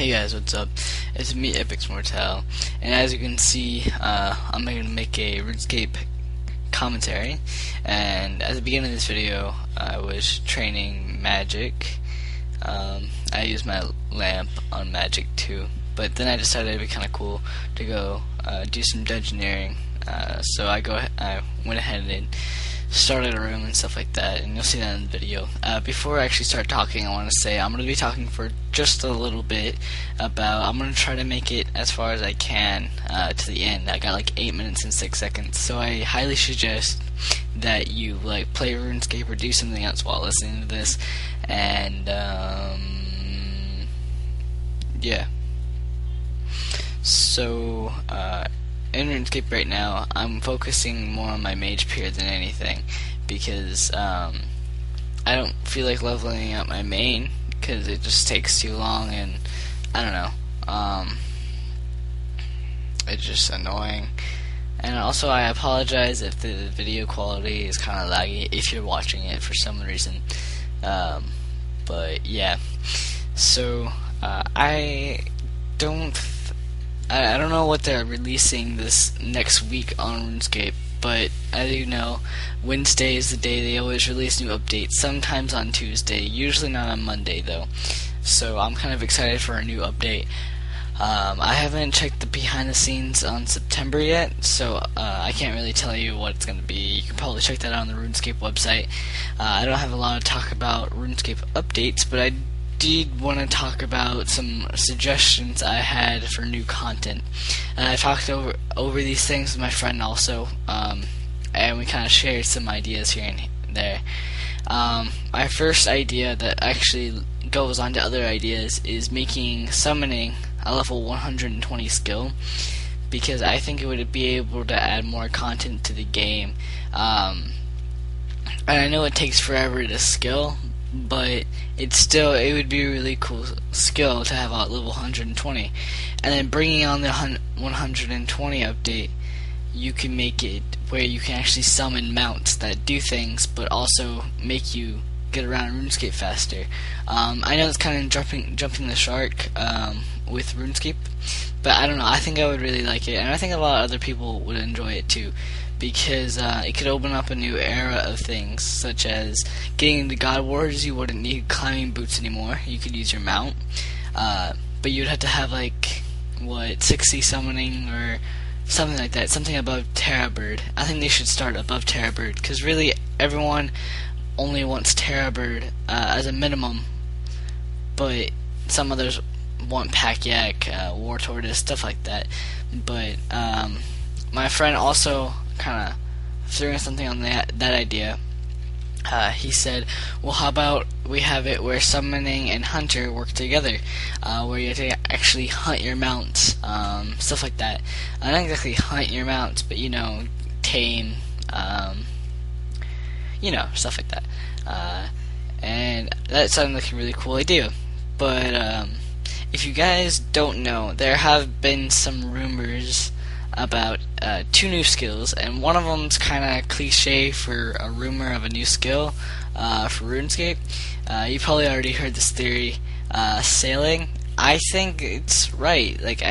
Hey guys, what's up? It's me, Epix Mortal, and as you can see, I'm going to make a RuneScape commentary. And at the beginning of this video, I was training magic. I used my lamp on magic too, but then I decided it'd be kind of cool to go do some dungeoneering. So I went ahead and started a room and stuff like that, and you'll see that in the video. Before I actually start talking, I want to say I'm going to be talking for just a little bit about, I'm going to try to make it as far as I can to the end. I got like 8 minutes and 6 seconds, so I highly suggest that you like play RuneScape or do something else while listening to this, and yeah. So, in RuneScape right now, I'm focusing more on my mage peer than anything, because I don't feel like leveling up my main, because it just takes too long, and I don't know, it's just annoying. And also, I apologize if the video quality is kind of laggy if you're watching it for some reason, but yeah. So I don't know what they're releasing this next week on RuneScape, but as you know, Wednesday is the day they always release new updates, sometimes on Tuesday, usually not on Monday though. So I'm kind of excited for a new update. I haven't checked the behind the scenes on September yet, so I can't really tell you what it's going to be. You can probably check that out on the RuneScape website. I don't have a lot to talk about RuneScape updates, but I did want to talk about some suggestions I had for new content. I talked over these things with my friend also, and we kind of shared some ideas here and there. My first idea that actually goes on to other ideas is making summoning a level 120 skill, because I think it would be able to add more content to the game. And I know it takes forever to skill, but it would be a really cool skill to have at level 120. And then bringing on the 120 update, you can make it where you can actually summon mounts that do things, but also make you get around RuneScape faster. I know it's kind of jumping the shark with RuneScape, but I don't know, I think I would really like it, and I think a lot of other people would enjoy it too, because it could open up a new era of things, such as getting into God Wars. You wouldn't need climbing boots anymore. You could use your mount, but you'd have to have like 60 summoning or something like that, something above Terra Bird. I think they should start above Terra Bird, because really everyone only wants Terra Bird as a minimum, but some others want Pack Yak, War Tortoise, stuff like that. But my friend also kind of threw in something on that idea. He said, well, how about we have it where summoning and hunter work together, where you have to actually hunt your mounts, stuff like that. Not exactly hunt your mounts, but tame, stuff like that. And that sounded like a really cool idea. But if you guys don't know, there have been some rumors about 2 new skills, and one of them's kind of cliche for a rumor of a new skill for RuneScape. You probably already heard this theory, sailing. I think it's right. Like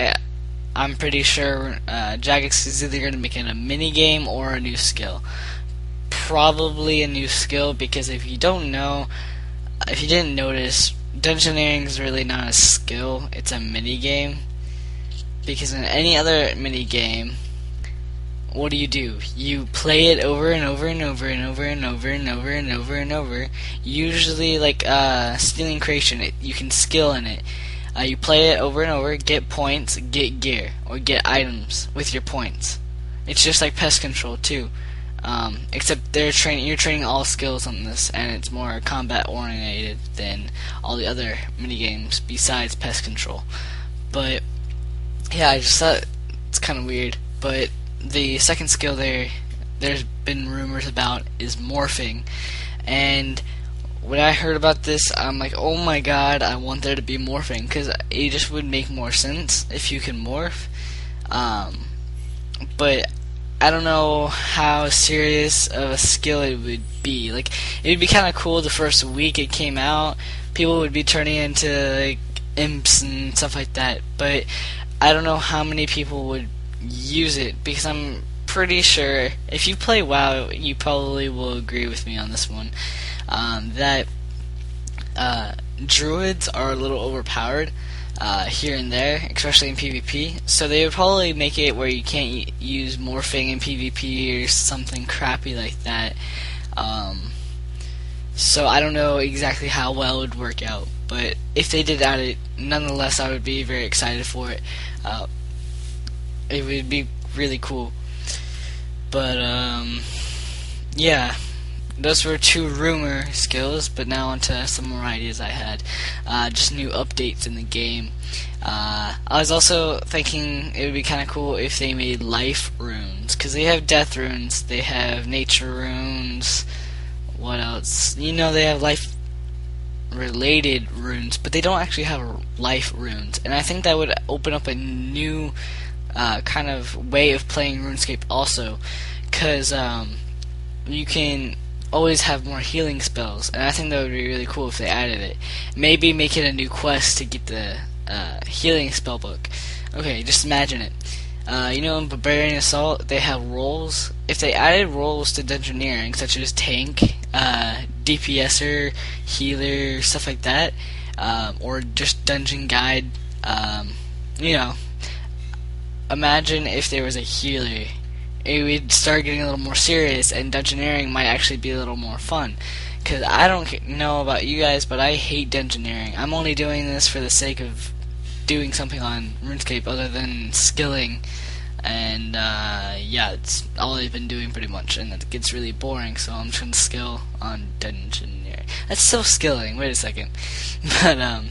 I'm pretty sure Jagex is either going to make it a mini game or a new skill. Probably a new skill, because if you didn't notice, dungeoneering is really not a skill, it's a mini game. Because in any other mini game, what do? You play it over and over and over and over and over and over and over and over. Usually, like stealing creation, you can skill in it. You play it over and over, get points, get gear, or get items with your points. It's just like pest control too, except you're training all skills on this, and it's more combat oriented than all the other mini games besides pest control. But yeah, I just thought it's kind of weird. But the second skill there's been rumors about is morphing. And when I heard about this, I'm like, oh my god, I want there to be morphing, because it just would make more sense if you can morph. But I don't know how serious of a skill it would be. Like, it would be kind of cool the first week it came out. People would be turning into like imps and stuff like that. But I don't know how many people would use it, because I'm pretty sure if you play WoW, you probably will agree with me on this one, that druids are a little overpowered here and there, especially in PvP. So they would probably make it where you can't use morphing in PvP or something crappy like that. So I don't know exactly how well it would work out, but if they did add it, nonetheless, I would be very excited for it. It would be really cool. But yeah, those were 2 rumor skills. But now onto some more ideas I had. Just new updates in the game. I was also thinking it would be kind of cool if they made life runes, because they have death runes, they have nature runes. What else? You know, they have life related runes, but they don't actually have life runes. And I think that would open up a new kind of way of playing RuneScape also, because you can always have more healing spells, and I think that would be really cool if they added it. Maybe make it a new quest to get the healing spell book. Okay, just imagine it. You know, in Barbarian Assault, they have roles. If they added roles to Dungeoneering, such as tank, DPSer, healer, stuff like that, or just dungeon guide, you know, imagine if there was a healer. It would start getting a little more serious, and Dungeoneering might actually be a little more fun. Because I don't know about you guys, but I hate Dungeoneering. I'm only doing this for the sake of doing something on RuneScape other than skilling, and yeah, it's all I've been doing pretty much, and it gets really boring, so I'm trying to skill on Dungeoneering. That's still skilling, wait a second. But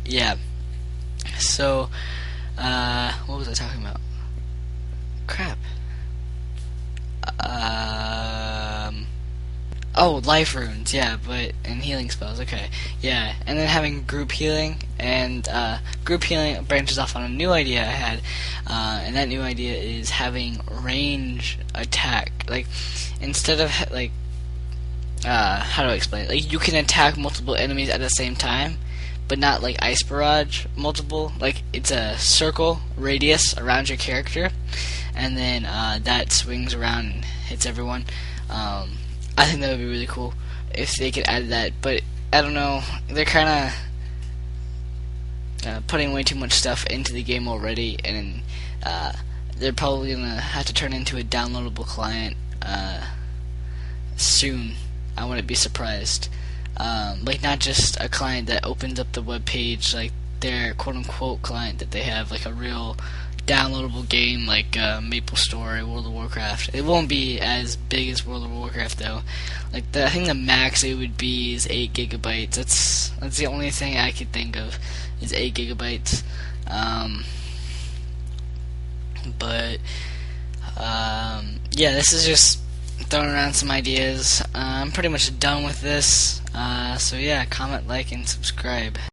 yeah, so what was I talking about? Crap. Oh, life runes, yeah, and healing spells, okay, yeah, and then having group healing, and group healing branches off on a new idea I had, and that new idea is having range attack. Like, instead of, like, how do I explain it? Like, you can attack multiple enemies at the same time, but not like Ice Barrage multiple. Like, it's a circle radius around your character, and then that swings around and hits everyone. I think that would be really cool if they could add that, but I don't know, they're kind of putting way too much stuff into the game already, and they're probably going to have to turn into a downloadable client soon. I wouldn't be surprised. Like, not just a client that opens up the web page, like their quote-unquote client that they have, like a real downloadable game like MapleStory, World of Warcraft. It won't be as big as World of Warcraft though. Like I think the max it would be is 8 gigabytes. That's the only thing I could think of is 8 gigabytes. But yeah, this is just throwing around some ideas. I'm pretty much done with this. So yeah, comment, like, and subscribe.